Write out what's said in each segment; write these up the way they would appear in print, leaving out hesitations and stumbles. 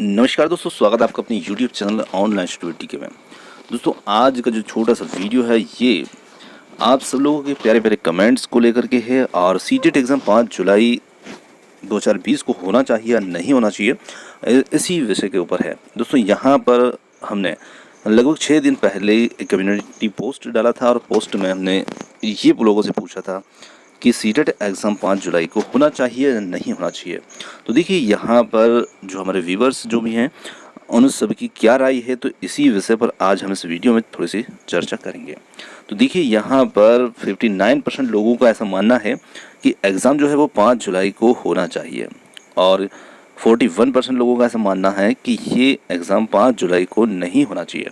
नमस्कार दोस्तों, स्वागत है आपका अपने YouTube चैनल ऑनलाइन स्टूडियो टीके में। दोस्तों, आज का जो छोटा सा वीडियो है ये आप सब लोगों के प्यारे प्यारे कमेंट्स को लेकर के है और सीटेट एग्ज़ाम 5 जुलाई 2020 को होना चाहिए या नहीं होना चाहिए, इसी विषय के ऊपर है। दोस्तों, यहाँ पर हमने लगभग 6 दिन पहले एक कम्युनिटी पोस्ट डाला था और पोस्ट में हमने ये लोगों से पूछा था कि सीटेट एग्ज़ाम 5 जुलाई को होना चाहिए या नहीं होना चाहिए। तो देखिए, यहाँ पर जो हमारे व्यूवर्स जो भी हैं उन सब की क्या राय है, तो इसी विषय पर आज हम इस वीडियो में थोड़ी सी चर्चा करेंगे। तो देखिए, यहाँ पर 59% लोगों का ऐसा मानना है कि एग्ज़ाम जो है वो 5 जुलाई को होना चाहिए और 41% लोगों का ऐसा मानना है कि ये एग्ज़ाम 5 जुलाई को नहीं होना चाहिए।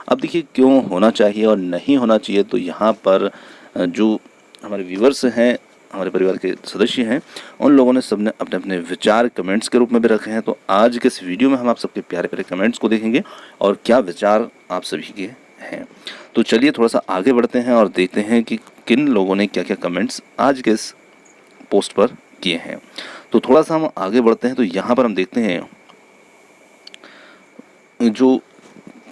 अब देखिए, क्यों होना चाहिए और नहीं होना चाहिए, तो यहाँ पर जो हमारे व्यूवर्स हैं, हमारे परिवार के सदस्य हैं, उन लोगों ने सबने अपने अपने विचार कमेंट्स के रूप में भी रखे हैं। तो आज के इस वीडियो में हम आप सबके प्यारे प्यारे कमेंट्स को देखेंगे और क्या विचार आप सभी के हैं। तो चलिए थोड़ा सा आगे बढ़ते हैं और देखते हैं कि किन लोगों ने क्या क्या कमेंट्स आज के इस पोस्ट पर किए हैं। तो थोड़ा सा हम आगे बढ़ते हैं, तो यहाँ पर हम देखते हैं जो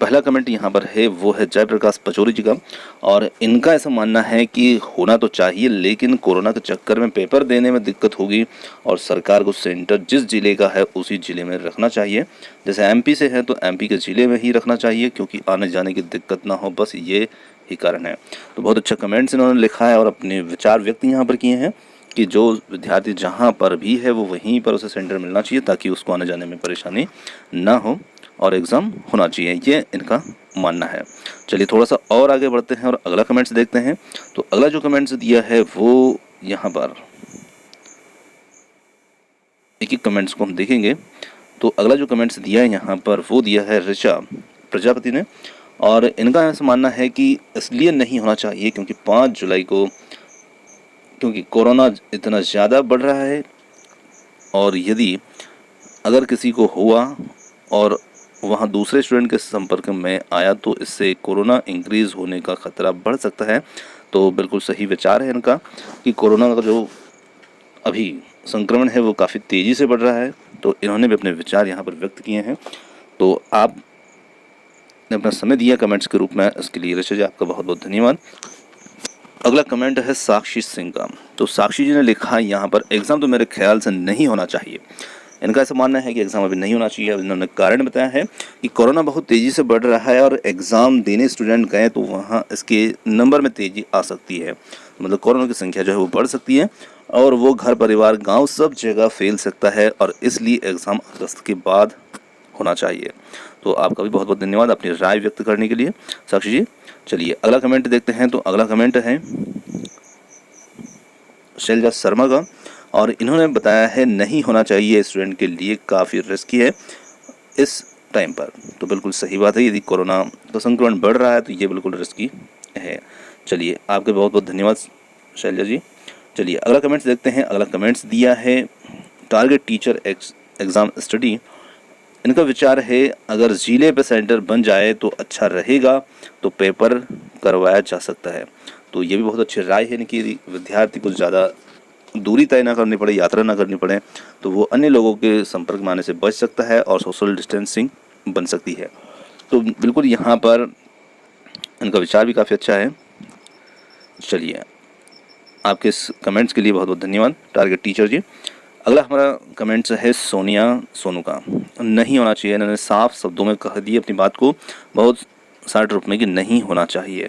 पहला कमेंट यहाँ पर है वो है जयप्रकाश पचौरी जी का, और इनका ऐसा मानना है कि होना तो चाहिए, लेकिन कोरोना के चक्कर में पेपर देने में दिक्कत होगी और सरकार को सेंटर जिस जिले का है उसी ज़िले में रखना चाहिए। जैसे एमपी से है तो एमपी के ज़िले में ही रखना चाहिए, क्योंकि आने जाने की दिक्कत ना हो, बस ये ही कारण है। तो बहुत अच्छा कमेंट्स इन्होंने लिखा है और अपने विचार व्यक्त यहाँ पर किए हैं कि जो विद्यार्थी जहाँ पर भी है वो वहीं पर उसे सेंटर मिलना चाहिए ताकि उसको आने जाने में परेशानी ना हो और एग्ज़ाम होना चाहिए, ये इनका मानना है। चलिए थोड़ा सा और आगे बढ़ते हैं और अगला कमेंट्स देखते हैं। तो अगला जो कमेंट्स दिया है वो यहाँ पर एक एक कमेंट्स को हम देखेंगे। तो अगला जो कमेंट्स दिया है यहाँ पर वो दिया है ऋचा प्रजापति ने, और इनका ऐसा मानना है कि इसलिए नहीं होना चाहिए क्योंकि 5 जुलाई को क्योंकि कोरोना इतना ज़्यादा बढ़ रहा है और यदि अगर किसी को हुआ और वहाँ दूसरे स्टूडेंट के संपर्क में आया तो इससे कोरोना इंक्रीज़ होने का ख़तरा बढ़ सकता है। तो बिल्कुल सही विचार है इनका कि कोरोना का जो अभी संक्रमण है वो काफ़ी तेज़ी से बढ़ रहा है। तो इन्होंने भी अपने विचार यहाँ पर व्यक्त किए हैं। तो आपने अपना समय दिया कमेंट्स के रूप में, इसके लिए ऋषि जी आपका बहुत बहुत धन्यवाद। अगला कमेंट है साक्षी सिंह का। तो साक्षी जी ने लिखा है यहाँ पर, एग्ज़ाम तो मेरे ख्याल से नहीं होना चाहिए। इनका ऐसा मानना है कि एग्ज़ाम अभी नहीं होना चाहिए। इन्होंने कारण बताया है कि कोरोना बहुत तेज़ी से बढ़ रहा है और एग्ज़ाम देने स्टूडेंट गए तो वहाँ इसके नंबर में तेज़ी आ सकती है, मतलब कोरोना की संख्या जो है वो बढ़ सकती है और वो घर परिवार गांव सब जगह फैल सकता है और इसलिए एग्ज़ाम अगस्त के बाद होना चाहिए। तो आपका भी बहुत बहुत धन्यवाद अपनी राय व्यक्त करने के लिए साक्षी जी। चलिए अगला कमेंट देखते हैं। तो अगला कमेंट है शैलजा शर्मा का, और इन्होंने बताया है नहीं होना चाहिए, स्टूडेंट के लिए काफ़ी रिस्की है इस टाइम पर। तो बिल्कुल सही बात है, यदि कोरोना का संक्रमण बढ़ रहा है तो ये बिल्कुल रिस्की है। चलिए आपके बहुत बहुत धन्यवाद शैलजा जी। चलिए अगला कमेंट्स देखते हैं। अगला कमेंट्स दिया है टारगेट टीचर एग्ज़ाम स्टडी। इनका विचार है अगर ज़िले पे सेंटर बन जाए तो अच्छा रहेगा, तो पेपर करवाया जा सकता है। तो ये भी बहुत अच्छी राय है कि विद्यार्थी को ज़्यादा दूरी तय ना करनी पड़े, यात्रा ना करनी पड़े, तो वो अन्य लोगों के संपर्क में आने से बच सकता है और सोशल डिस्टेंसिंग बन सकती है। तो बिल्कुल यहाँ पर इनका विचार भी काफ़ी अच्छा है। चलिए आपके इस कमेंट्स के लिए बहुत बहुत धन्यवाद टारगेट टीचर जी। अगला हमारा कमेंट्स है सोनिया सोनू का। नहीं होना चाहिए, इन्होंने साफ शब्दों में कह दी अपनी बात को बहुत शार्ट रूप में कि नहीं होना चाहिए।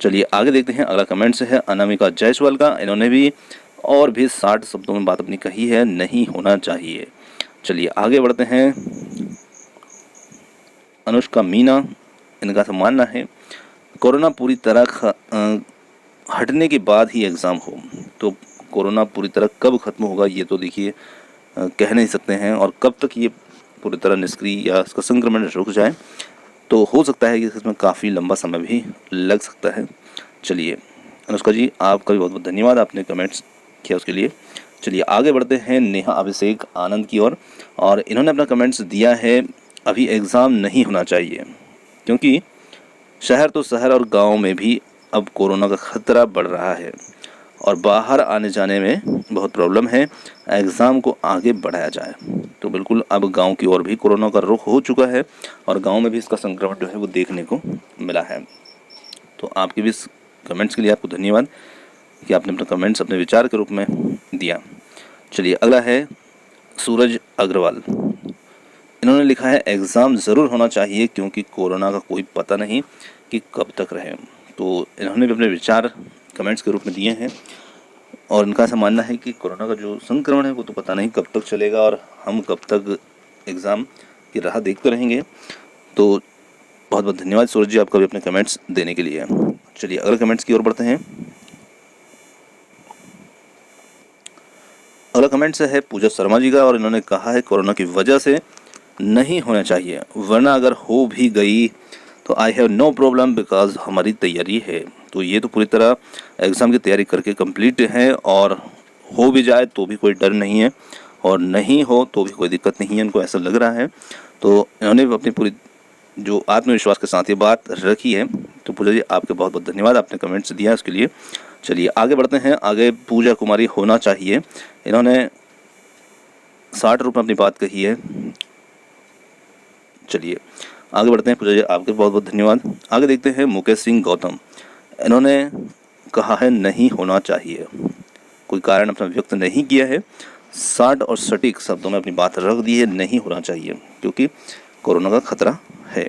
चलिए आगे देखते हैं। अगला कमेंट्स है अनामिका जायसवाल का। इन्होंने भी और भी 60 शब्दों में बात अपनी कही है, नहीं होना चाहिए। चलिए आगे बढ़ते हैं। अनुष्का मीना, इनका तो मानना है कोरोना पूरी तरह हटने के बाद ही एग्ज़ाम हो। तो कोरोना पूरी तरह कब ख़त्म होगा ये तो देखिए कह नहीं सकते हैं, और कब तक ये पूरी तरह निष्क्रिय या इसका संक्रमण रुक जाए, तो हो सकता है कि इसमें काफ़ी लंबा समय भी लग सकता है। चलिए अनुष्का जी आपका भी बहुत बहुत धन्यवाद, आपने कमेंट्स किया उसके लिए। चलिए आगे बढ़ते हैं नेहा अभिषेक आनंद की ओर, और इन्होंने अपना कमेंट्स दिया है अभी एग्ज़ाम नहीं होना चाहिए क्योंकि शहर तो शहर और गांव में भी अब कोरोना का ख़तरा बढ़ रहा है और बाहर आने जाने में बहुत प्रॉब्लम है, एग्ज़ाम को आगे बढ़ाया जाए। तो बिल्कुल अब गांव की ओर भी कोरोना का रुख हो चुका है और गांव में भी इसका संक्रमण जो है वो देखने को मिला है। तो आपके भी इस कमेंट्स के लिए आपको धन्यवाद कि आपने अपने कमेंट्स अपने विचार के रूप में दिया। चलिए अगला है सूरज अग्रवाल। इन्होंने लिखा है एग्ज़ाम ज़रूर होना चाहिए क्योंकि कोरोना का कोई पता नहीं कि कब तक रहे। तो इन्होंने भी अपने विचार कमेंट्स के रूप में दिए हैं और इनका ऐसा मानना है कि कोरोना का जो संक्रमण है वो तो पता नहीं कब तक चलेगा और हम कब तक एग्ज़ाम की राह देखते रहेंगे। तो बहुत बहुत धन्यवाद सूरज जी आपका भी अपने कमेंट्स देने के लिए। चलिए अगले कमेंट्स की ओर बढ़ते हैं। अगला कमेंट्स है पूजा शर्मा जी का और इन्होंने कहा है कोरोना की वजह से नहीं होना चाहिए, वरना अगर हो भी गई तो I have no problem because हमारी तैयारी है। तो ये तो पूरी तरह एग्ज़ाम की तैयारी करके कंप्लीट है और हो भी जाए तो भी कोई डर नहीं है और नहीं हो तो भी कोई दिक्कत नहीं है, इनको ऐसा लग रहा है। तो इन्होंने अपनी पूरी जो आत्मविश्वास के साथ ये बात रखी है। तो पूजा जी आपके बहुत बहुत धन्यवाद, आपने कमेंट्स दिया उसके लिए। चलिए आगे बढ़ते हैं। आगे पूजा कुमारी होना चाहिए, इन्होंने 60 रुपये अपनी बात कही है। चलिए आगे बढ़ते हैं। पूजा जी आपके बहुत बहुत धन्यवाद। आगे देखते हैं मुकेश सिंह गौतम। इन्होंने कहा है नहीं होना चाहिए, कोई कारण अपना व्यक्त नहीं किया है, 60 और सटीक शब्दों में अपनी बात रख दी है, नहीं होना चाहिए क्योंकि कोरोना का खतरा है।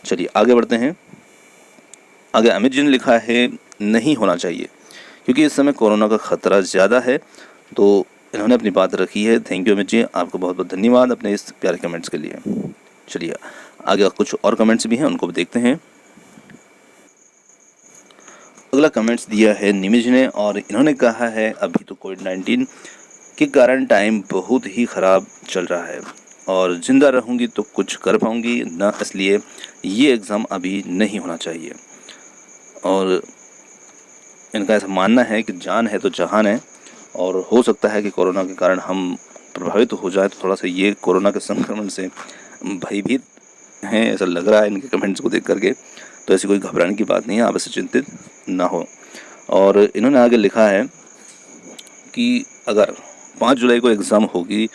चलिए आगे बढ़ते हैं। आगे अमित जी ने लिखा है नहीं होना चाहिए क्योंकि इस समय कोरोना का खतरा ज़्यादा है। तो इन्होंने अपनी बात रखी है। थैंक यू अमित जी, आपको बहुत बहुत धन्यवाद अपने इस प्यारे कमेंट्स के लिए। चलिए आगे कुछ और कमेंट्स भी हैं, उनको भी देखते हैं। अगला कमेंट्स दिया है निमिज ने और इन्होंने कहा है अभी तो कोविड-19 के कारण टाइम बहुत ही ख़राब चल रहा है और ज़िंदा रहूँगी तो कुछ कर पाऊँगी ना, इसलिए ये एग्ज़ाम अभी नहीं होना चाहिए। और इनका ऐसा मानना है कि जान है तो जहान है और हो सकता है कि कोरोना के कारण हम प्रभावित हो जाए। तो थोड़ा सा ये कोरोना के संक्रमण से भयभीत हैं, ऐसा लग रहा है इनके कमेंट्स को देख करके। तो ऐसी कोई घबराने की बात नहीं है, आप इससे चिंतित ना हो। और इन्होंने आगे लिखा है कि अगर 5 जुलाई को एग्ज़ाम होगी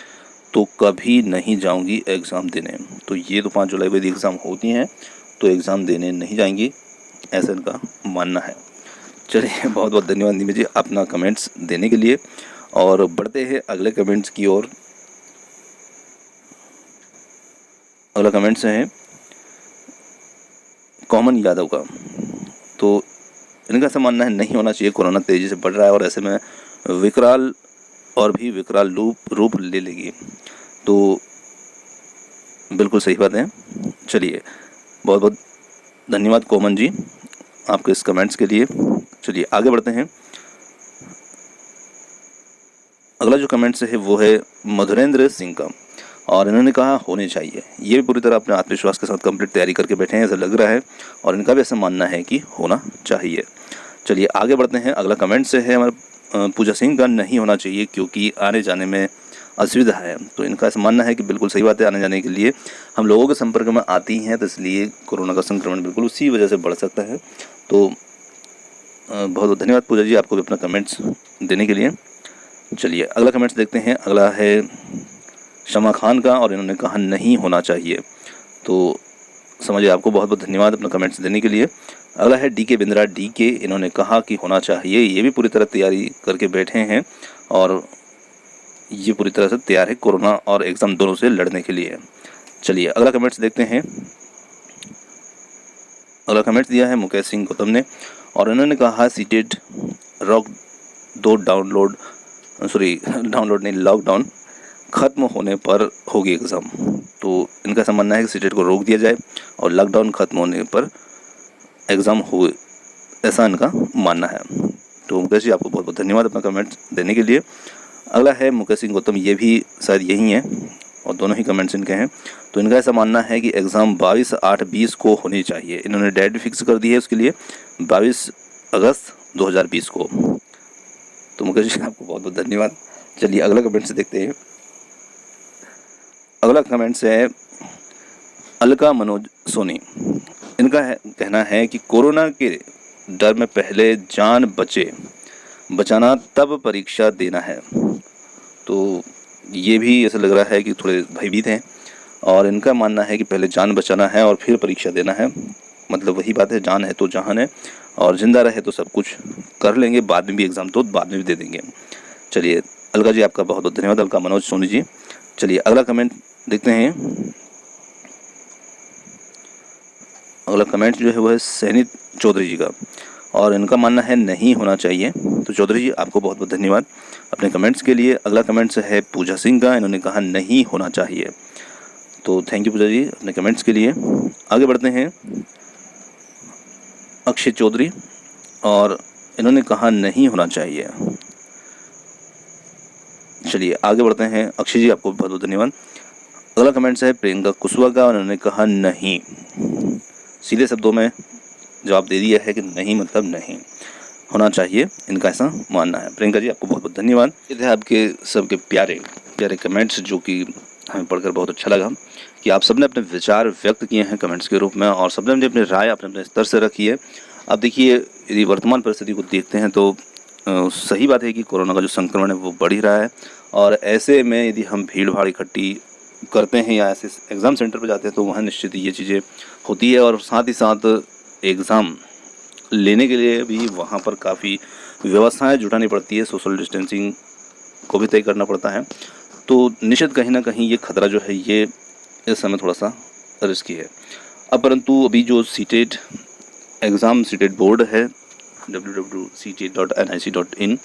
तो कभी नहीं जाऊंगी एग्ज़ाम देने। तो ये तो 5 जुलाई को यदि एग्ज़ाम होती हैं तो एग्ज़ाम देने नहीं जाएंगी, ऐसा इनका मानना है। चलिए बहुत बहुत धन्यवाद निमित जी अपना कमेंट्स देने के लिए। और बढ़ते हैं अगले कमेंट्स की ओर। अगला कमेंट्स है कॉमन यादव का। तो इनका ऐसा मानना है नहीं होना चाहिए, कोरोना तेज़ी से बढ़ रहा है और ऐसे में विकराल और भी विकराल रूप ले लेगी। तो बिल्कुल सही बात है। चलिए बहुत बहुत धन्यवाद कोमन जी आपके इस कमेंट्स के लिए। चलिए आगे बढ़ते हैं। अगला जो कमेंट्स है वो है मधुरेंद्र सिंह का और इन्होंने कहा होने चाहिए। ये भी पूरी तरह अपने आत्मविश्वास के साथ कंप्लीट तैयारी करके बैठे हैं ऐसा लग रहा है और इनका भी ऐसा मानना है कि होना चाहिए। चलिए आगे बढ़ते हैं। अगला कमेंट से है हमारे पूजा सिंह का, नहीं होना चाहिए क्योंकि आने जाने में असुविधा है। तो इनका ऐसा मानना है कि बिल्कुल सही बात है, आने जाने के लिए हम लोगों के संपर्क में आती हैं तो इसलिए कोरोना का संक्रमण बिल्कुल उसी वजह से बढ़ सकता है। तो बहुत बहुत धन्यवाद पूजा जी आपको भी अपना कमेंट्स देने के लिए। चलिए अगला कमेंट्स देखते हैं। अगला है शमा खान का और इन्होंने कहा नहीं होना चाहिए। तो समझिए आपको बहुत बहुत धन्यवाद अपना कमेंट्स देने के लिए। अगला है डीके बिंद्रा डीके, इन्होंने कहा कि होना चाहिए। ये भी पूरी तरह तैयारी करके बैठे हैं और ये पूरी तरह से तैयार है कोरोना और एग्ज़ाम दोनों से लड़ने के लिए। चलिए अगला कमेंट्स देखते हैं। अगला कमेंट्स दिया है मुकेश सिंह गौतम ने और इन्होंने कहा सीटेट रॉक दो डाउनलोड नहीं लॉकडाउन ख़त्म होने पर होगी एग्ज़ाम। तो इनका ऐसा मानना है कि सीटेट को रोक दिया जाए और लॉकडाउन ख़त्म होने पर एग्ज़ाम हो, ऐसा इनका मानना है। तो मुकेश जी आपको बहुत बहुत धन्यवाद अपना कमेंट देने के लिए। अगला है मुकेश सिंह गौतम, ये भी शायद यही हैं और दोनों ही कमेंट्स इनके हैं। तो इनका ऐसा मानना है कि एग्ज़ाम 22/8/20 को होनी चाहिए। इन्होंने डेट फिक्स कर दी है उसके लिए 22 अगस्त 2020 को। तो मुकेश जी आपको बहुत बहुत धन्यवाद। चलिए अगला कमेंट से देखते हैं। अगला कमेंट है अलका मनोज सोनी। इनका कहना है कि कोरोना के डर में पहले जान बचाना तब परीक्षा देना है। तो ये भी ऐसा लग रहा है कि थोड़े भयभीत हैं और इनका मानना है कि पहले जान बचाना है और फिर परीक्षा देना है। मतलब वही बात है, जान है तो जहान है, और ज़िंदा रहे तो सब कुछ कर लेंगे, बाद में भी एग्ज़ाम तो बाद में भी दे देंगे। चलिए अलका जी, आपका बहुत बहुत धन्यवाद, अलका मनोज सोनी जी। चलिए अगला कमेंट देखते हैं। अगला कमेंट जो है वो है सैनित चौधरी जी का, और इनका मानना है नहीं होना चाहिए। तो चौधरी जी आपको बहुत बहुत धन्यवाद अपने कमेंट्स के लिए। अगला कमेंट्स है पूजा सिंह का, इन्होंने कहा नहीं होना चाहिए। तो थैंक यू पूजा जी अपने कमेंट्स के लिए। आगे बढ़ते हैं अक्षय चौधरी, और इन्होंने कहा नहीं होना चाहिए। चलिए आगे बढ़ते हैं। अक्षय जी आपको बहुत बहुत धन्यवाद। अगला कमेंट्स है प्रियंका कुशवाहा का, उन्होंने कहा नहीं। सीधे शब्दों में जवाब दे दिया है कि नहीं मतलब नहीं होना चाहिए, इनका ऐसा मानना है। प्रियंका जी आपको बहुत बहुत धन्यवाद। ये थे आपके सबके प्यारे प्यारे कमेंट्स, जो कि हमें पढ़कर बहुत अच्छा लगा कि आप सबने अपने विचार व्यक्त किए हैं कमेंट्स के रूप में, और सबने अपनी राय अपने अपने स्तर से रखी है। अब देखिए, यदि वर्तमान परिस्थिति को देखते हैं तो सही बात है कि कोरोना का जो संक्रमण है वो बढ़ ही रहा है, और ऐसे में यदि हम भीड़ भाड़ इकट्ठी करते हैं या ऐसे एग्ज़ाम सेंटर पर जाते हैं तो वहाँ निश्चित ये चीज़ें होती है, और साथ ही साथ एग्ज़ाम लेने के लिए भी वहाँ पर काफ़ी व्यवस्थाएं जुटानी पड़ती है, सोशल डिस्टेंसिंग को भी तय करना पड़ता है। तो निश्चित कहीं ना कहीं ये खतरा जो है ये इस समय थोड़ा सा रिस्की है। अब परंतु अभी जो सीटेट एग्ज़ाम, सीटेट बोर्ड है www.ctet.nic.in,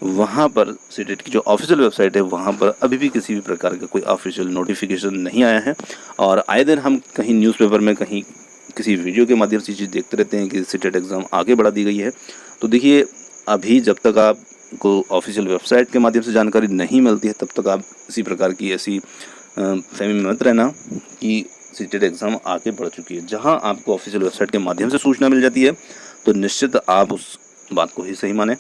वहाँ पर सीटेट की जो ऑफिशियल वेबसाइट है वहाँ पर अभी भी किसी भी प्रकार का कोई ऑफिशियल नोटिफिकेशन नहीं आया है। और आए दिन हम कहीं न्यूज़पेपर में, कहीं किसी वीडियो के माध्यम से चीज़ देखते रहते हैं कि सीटेट एग्ज़ाम आगे बढ़ा दी गई है। तो देखिए, अभी जब तक आपको ऑफिशियल वेबसाइट के माध्यम से जानकारी नहीं मिलती है तब तक आप इसी प्रकार की ऐसी फहमी में मत रहना कि सीटेट एग्ज़ाम आगे बढ़ चुकी है। जहां आपको ऑफिशियल वेबसाइट के माध्यम से सूचना मिल जाती है तो निश्चित आप उस बात को ही सही माने।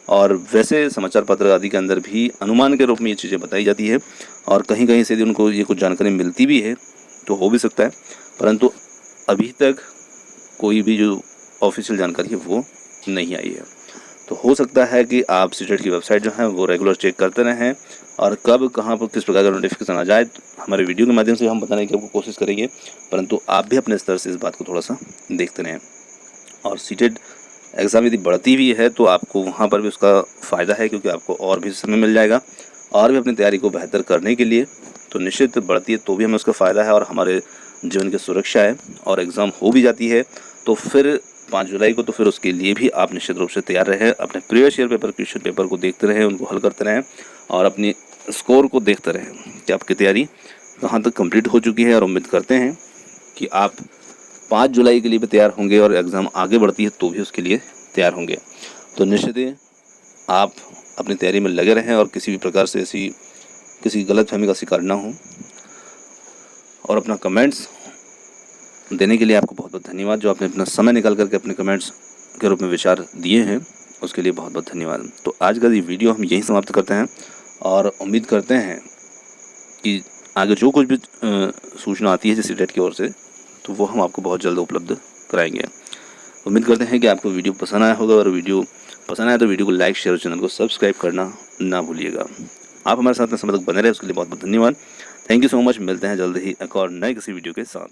और वैसे समाचार पत्र आदि के अंदर भी अनुमान के रूप में ये चीज़ें बताई जाती है, और कहीं कहीं से यदि उनको ये कुछ जानकारी मिलती भी है तो हो भी सकता है, परंतु अभी तक कोई भी जो ऑफिशियल जानकारी है वो नहीं आई है। तो हो सकता है कि आप सीटेट की वेबसाइट जो है वो रेगुलर चेक करते रहें, और कब कहाँ पर किस प्रकार का नोटिफिकेशन आ जाए हमारे वीडियो के माध्यम से हम बताने की आपको कोशिश करेंगे, परंतु आप भी अपने स्तर से इस बात को थोड़ा सा देखते रहें। और सीटेट एग्ज़ाम यदि बढ़ती भी है तो आपको वहाँ पर भी उसका फ़ायदा है, क्योंकि आपको और भी समय मिल जाएगा और भी अपनी तैयारी को बेहतर करने के लिए। तो निश्चित बढ़ती है तो भी हमें उसका फ़ायदा है, और हमारे जीवन की सुरक्षा है। और एग्ज़ाम हो भी जाती है तो फिर 5 जुलाई को, तो फिर उसके लिए भी आप निश्चित रूप से तैयार रहें। अपने previous year paper, question paper को देखते रहें, उनको हल करते रहें, और अपनी स्कोर को देखते रहें कि आपकी तैयारी कहाँ तक कंप्लीट हो चुकी है। और उम्मीद करते हैं कि आप 5 जुलाई के लिए भी तैयार होंगे, और एग्ज़ाम आगे बढ़ती है तो भी उसके लिए तैयार होंगे। तो निश्चित ही आप अपनी तैयारी में लगे रहें और किसी भी प्रकार से ऐसी किसी गलतफहमी का शिकार ना हो। और अपना कमेंट्स देने के लिए आपको बहुत बहुत धन्यवाद, जो आपने अपना समय निकाल करके अपने कमेंट्स के रूप में विचार दिए हैं, उसके लिए बहुत बहुत धन्यवाद। तो आज का ये वीडियो हम यहीं समाप्त करते हैं, और उम्मीद करते हैं कि आगे जो कुछ भी सूचना आती है सीटेट की ओर से तो वो हम आपको बहुत जल्द उपलब्ध कराएंगे। उम्मीद करते हैं कि आपको वीडियो पसंद आया होगा, और वीडियो पसंद आया तो वीडियो को लाइक, शेयर और चैनल को सब्सक्राइब करना ना भूलिएगा। आप हमारे साथ में समय तक बने रहे उसके लिए बहुत बहुत धन्यवाद। Thank you so much. मिलते हैं जल्द ही एक और नए किसी वीडियो के साथ।